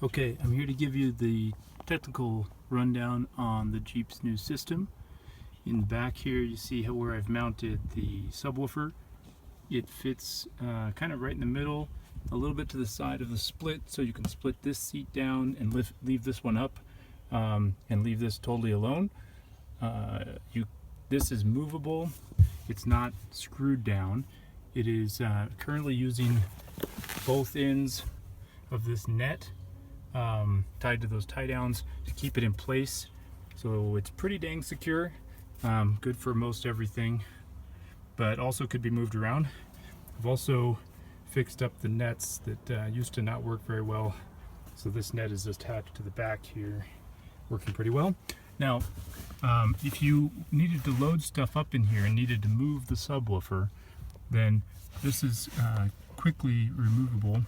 Okay, I'm here to give you the technical rundown on the Jeep's new system. In the back here you see where I've mounted the subwoofer. It fits kind of right in the middle, a little bit to the side of the split, so you can split this seat down and leave this one up and leave this totally alone. This is movable. It's not screwed down. It is currently using both ends of this net tied to those tie downs to keep it in place, so it's pretty dang secure. Good for most everything, but also could be moved around. I've also fixed up the nets that used to not work very well, so this net is attached to the back here, working pretty well. Now if you needed to load stuff up in here and needed to move the subwoofer, then this is quickly removable.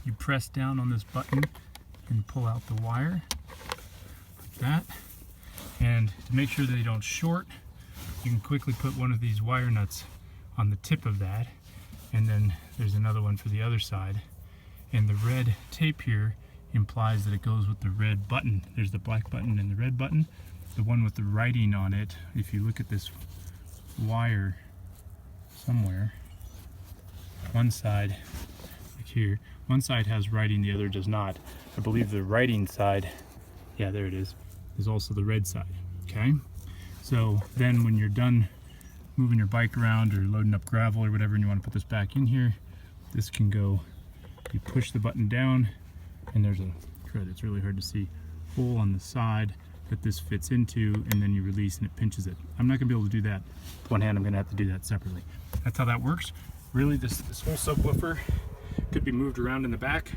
You press down on this button and pull out the wire like that, and to make sure they don't short, you can quickly put one of these wire nuts on the tip of that, and then there's another one for the other side, and the red tape here implies that it goes with the red button. There's the black button and the red button. The one with the writing on it, if you look at this wire somewhere, one side here, one side has writing, the other does not. I believe the writing side, yeah, there it is also the red side. Okay, so then when you're done moving your bike around or loading up gravel or whatever, and you want to put this back in here, this can go, you push the button down, and there's a crud, it's really hard to see, hole on the side that this fits into, and then you release and it pinches it. I'm not gonna be able to do that with one hand. I'm gonna have to do that separately. That's how that works. Really, this whole subwoofer could be moved around in the back.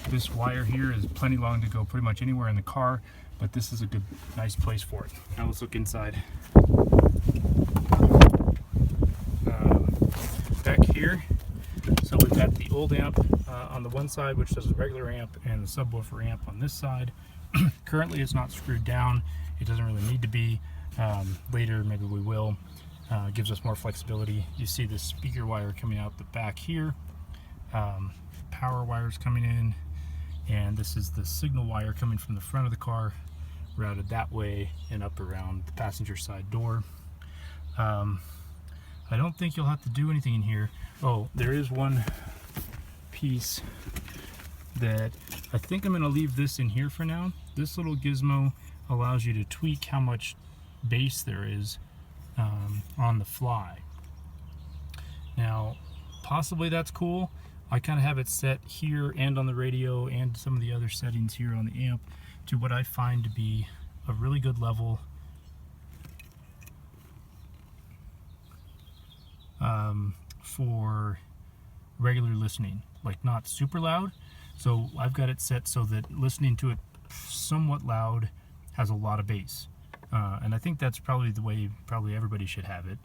This wire here is plenty long to go pretty much anywhere in the car, but this is a good, nice place for it. Now let's look inside. Back here, so we've got the old amp on the one side, which does a regular amp, and the subwoofer amp on this side. Currently it's not screwed down. It doesn't really need to be. Later maybe we will. Gives us more flexibility. You see the speaker wire coming out the back here. Power wires coming in, and this is the signal wire coming from the front of the car, routed that way and up around the passenger side door. I don't think you'll have to do anything in here. Oh, there is one piece that I think I'm going to leave this in here for now. This little gizmo allows you to tweak how much bass there is on the fly. Now, possibly that's cool. I kind of have it set here and on the radio and some of the other settings here on the amp to what I find to be a really good level. For regular listening, like not super loud. So I've got it set so that listening to it somewhat loud has a lot of bass. And I think that's probably the way everybody should have it.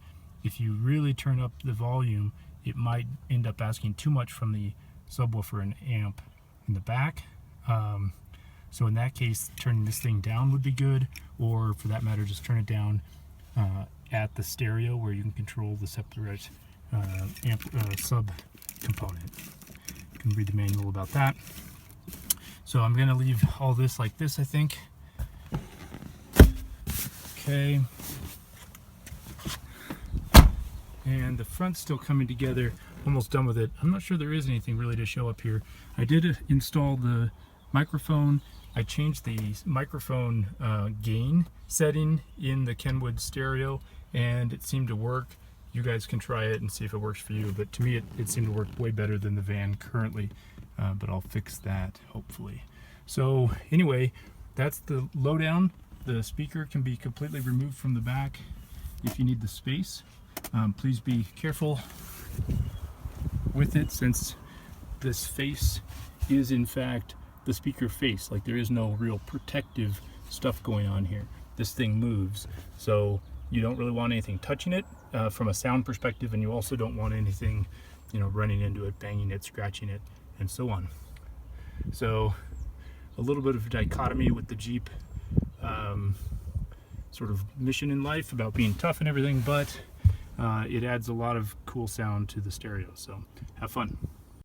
If you really turn up the volume, it might end up asking too much from the subwoofer and amp in the back. So in that case, turning this thing down would be good, or for that matter, just turn it down at the stereo where you can control the separate sub component. You can read the manual about that. So I'm going to leave all this like this, I think. Okay. And the front's still coming together, almost done with it. I'm not sure there is anything really to show up here. I did install the microphone. I changed the microphone gain setting in the Kenwood stereo, and it seemed to work. You guys can try it and see if it works for you, but to me it seemed to work way better than the van currently, but I'll fix that hopefully. So anyway, that's the lowdown. The speaker can be completely removed from the back if you need the space. Please be careful with it, since this face is in fact the speaker face. Like, there is no real protective stuff going on here. This thing moves, so you don't really want anything touching it from a sound perspective, and you also don't want anything, running into it, banging it, scratching it, and so on. So a little bit of a dichotomy with the Jeep sort of mission in life about being tough and everything, but it adds a lot of cool sound to the stereo, so have fun.